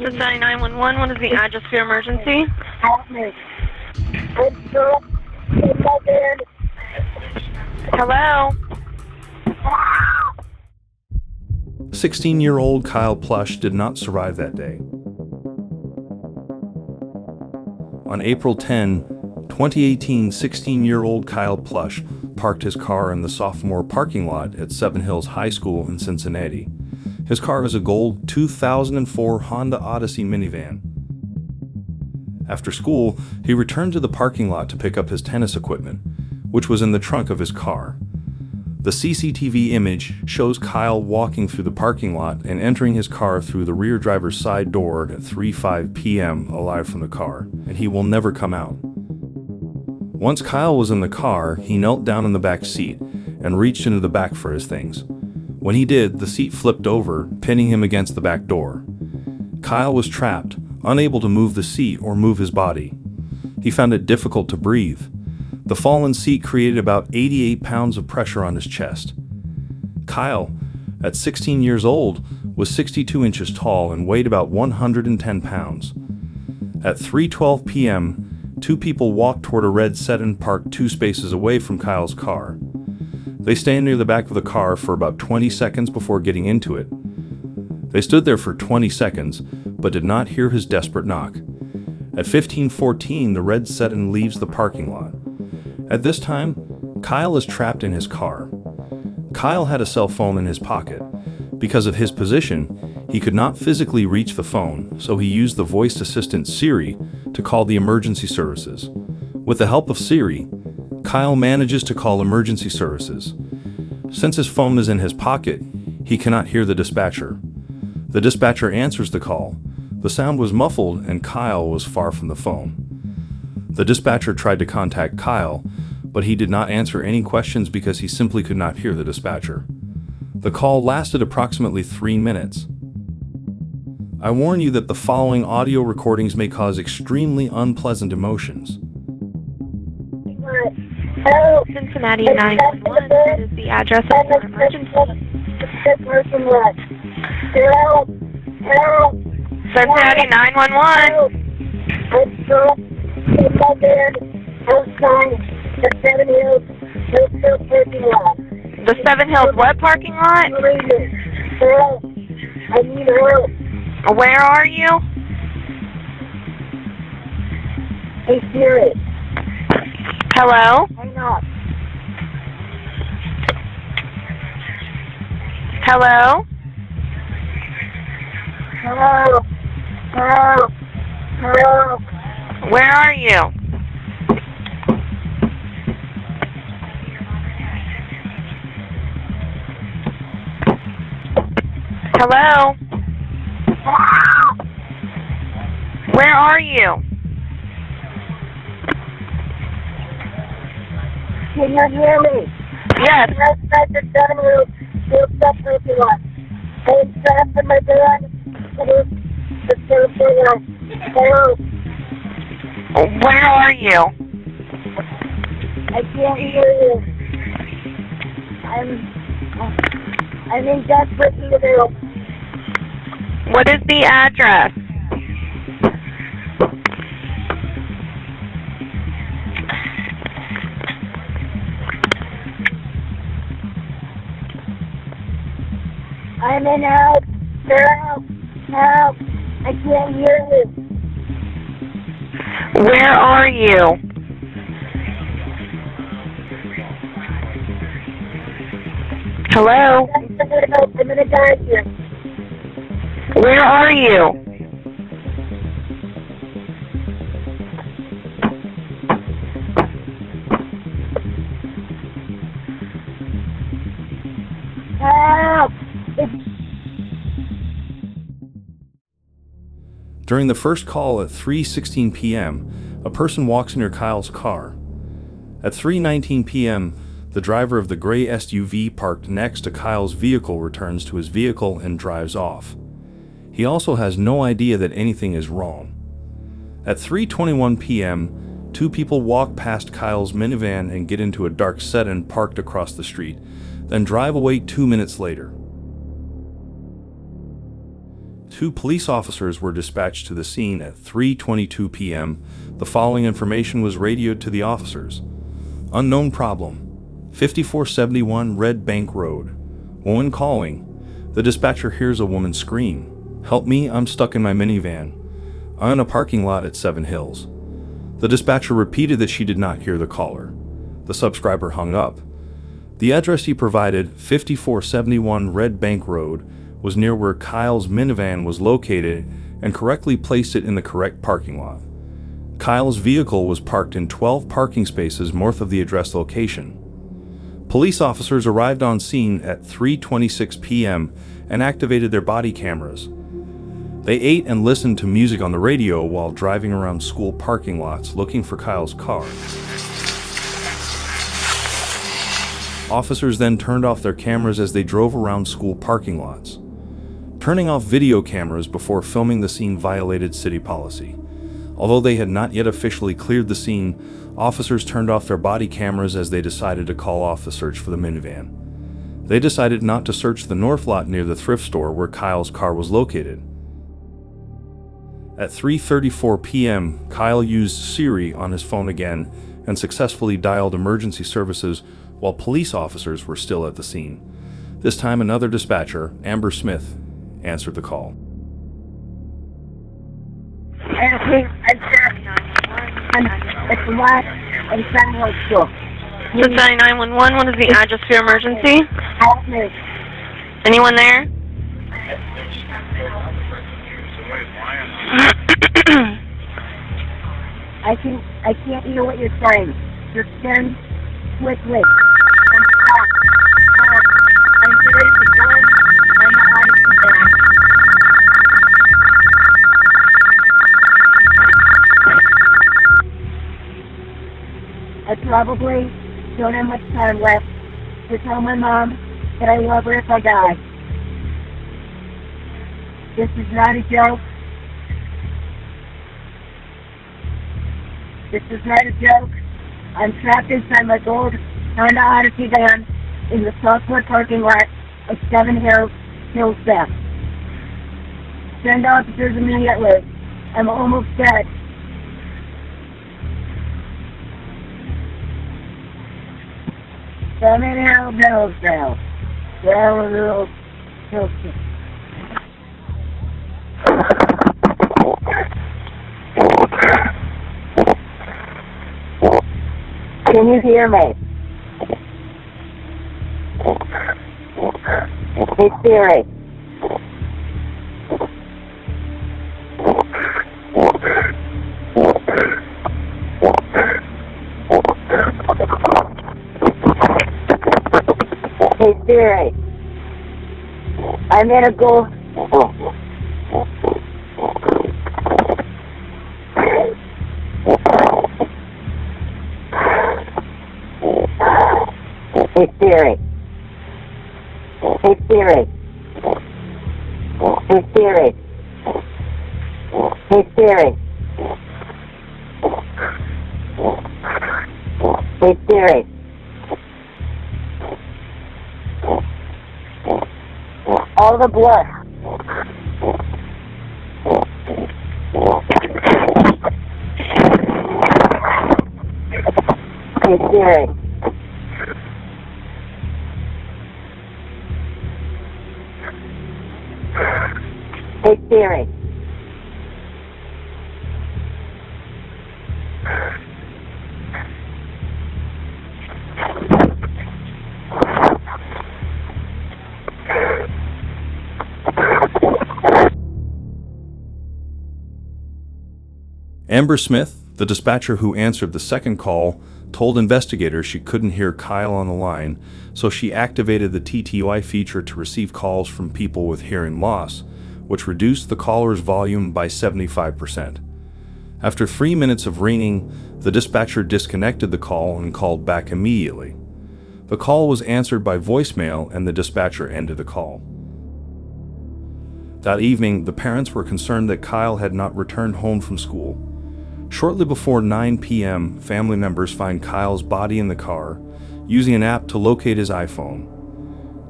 This is 911. What is the address for your emergency? Help me. I'm stuck in my bed. Hello? 16-year-old Kyle Plush did not survive that day. On April 10, 2018, 16-year-old Kyle Plush parked his car in the sophomore parking lot at Seven Hills High School in Cincinnati. His car is a gold 2004 Honda Odyssey minivan. After school, he returned to the parking lot to pick up his tennis equipment, which was in the trunk of his car. The CCTV image shows Kyle walking through the parking lot and entering his car through the rear driver's side door at 3:05 p.m. alive from the car, and he will never come out. Once Kyle was in the car, he knelt down in the back seat and reached into the back for his things. When he did, the seat flipped over, pinning him against the back door. Kyle was trapped, unable to move the seat or move his body. He found it difficult to breathe. The fallen seat created about 88 pounds of pressure on his chest. Kyle, at 16 years old, was 62 inches tall and weighed about 110 pounds. At 3:12 p.m., two people walked toward a red sedan parked 2 spaces away from Kyle's car. They stayed near the back of the car for about 20 seconds before getting into it. They stood there for 20 seconds, but did not hear his desperate knock. At 15:14, the red sedan leaves the parking lot. At this time, Kyle is trapped in his car. Kyle had a cell phone in his pocket. Because of his position, he could not physically reach the phone, so he used the voice assistant Siri to call the emergency services. With the help of Siri, Kyle manages to call emergency services. Since his phone is in his pocket, he cannot hear the dispatcher. The dispatcher answers the call. The sound was muffled and Kyle was far from the phone. The dispatcher tried to contact Kyle, but he did not answer any questions because he simply could not hear the dispatcher. The call lasted approximately 3 minutes. I warn you that the following audio recordings may cause extremely unpleasant emotions. Help. Cincinnati 911. What is the address of your emergency? Help. Help. Cincinnati 911. I'm stuck in my bed outside the Seven Hills parking lot. The Seven Hills what parking lot? Help. I need help. Where are you? Hey Siri. Hello? Hang on. Hello? Help. Help. Help. Where are you? Hello? Where are you? Can you hear me? Yes. Outside the Seven Hills parking lot. I'm trapped in my bed. The parking lot. Help. Where are you? I can't hear you. I'm in desperate need of help. What is the address? I'm in help. Help. Help. I can't hear you. Where are you? Hello? I'm gonna die here. Where are you? Help. During the first call at 3:16 p.m., a person walks near Kyle's car. At 3:19 p.m., the driver of the gray SUV parked next to Kyle's vehicle returns to his vehicle and drives off. He also has no idea that anything is wrong. At 3:21 p.m., two people walk past Kyle's minivan and get into a dark sedan parked across the street, then drive away 2 minutes later. 2 police officers were dispatched to the scene at 3:22 p.m. The following information was radioed to the officers. Unknown problem. 5471 Red Bank Road. Woman calling. The dispatcher hears a woman scream, "Help me, I'm stuck in my minivan. I'm in a parking lot at Seven Hills." The dispatcher repeated that she did not hear the caller. The subscriber hung up. The address he provided, 5471 Red Bank Road, was near where Kyle's minivan was located and correctly placed it in the correct parking lot. Kyle's vehicle was parked in 12 parking spaces north of the address location. Police officers arrived on scene at 3:26 p.m. and activated their body cameras. They ate and listened to music on the radio while driving around school parking lots looking for Kyle's car. Officers then turned off their cameras as they drove around school parking lots. Turning off video cameras before filming the scene violated city policy. Although they had not yet officially cleared the scene, officers turned off their body cameras as they decided to call off the search for the minivan. They decided not to search the north lot near the thrift store where Kyle's car was located. At 3:34 p.m., Kyle used Siri on his phone again and successfully dialed emergency services while police officers were still at the scene. This time another dispatcher, Amber Smith, answered the call. It's the last in Seven Hills School. So 911, what is the address for your emergency? Help me. Anyone there? I can't hear what you're saying. Just send quickly. I'm stuck. I'm ready to go. I'm out of here. I probably don't have much time left to tell my mom that I love her if I die. This is not a joke. This is not a joke. I'm trapped inside my gold Honda Odyssey van in the software parking lot of Seven Hills Beth. Send officers immediately. I'm almost dead. Seven Hills now. Seven Hills. Can you hear me? Hey Siri. Hey Siri. I'm in a gold. Hey Siri. Hey Siri. Hey Siri. Hey Siri. Hey Siri. All the blood. Hey Siri. Hey Siri. Amber Smith, the dispatcher who answered the second call, told investigators she couldn't hear Kyle on the line, so she activated the TTY feature to receive calls from people with hearing loss, which reduced the caller's volume by 75%. After 3 minutes of ringing, the dispatcher disconnected the call and called back immediately. The call was answered by voicemail and the dispatcher ended the call. That evening, the parents were concerned that Kyle had not returned home from school. Shortly before 9 p.m., family members find Kyle's body in the car, using an app to locate his iPhone.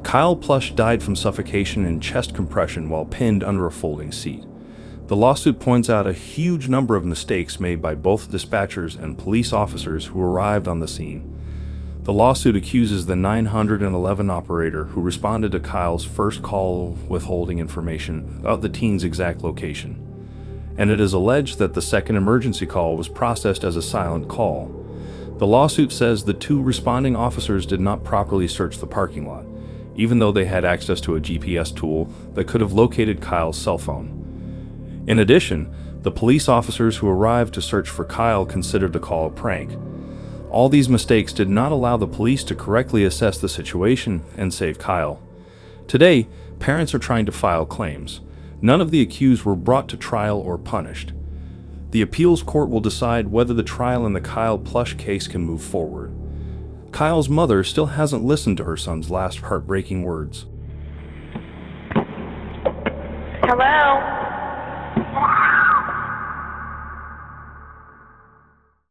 Kyle Plush died from suffocation and chest compression while pinned under a folding seat. The lawsuit points out a huge number of mistakes made by both dispatchers and police officers who arrived on the scene. The lawsuit accuses the 911 operator who responded to Kyle's first call withholding information about the teen's exact location. And it is alleged that the second emergency call was processed as a silent call. The lawsuit says the two responding officers did not properly search the parking lot, even though they had access to a GPS tool that could have located Kyle's cell phone. In addition, the police officers who arrived to search for Kyle considered the call a prank. All these mistakes did not allow the police to correctly assess the situation and save Kyle. Today, parents are trying to file claims. None of the accused were brought to trial or punished. The appeals court will decide whether the trial in the Kyle Plush case can move forward. Kyle's mother still hasn't listened to her son's last heartbreaking words. Hello?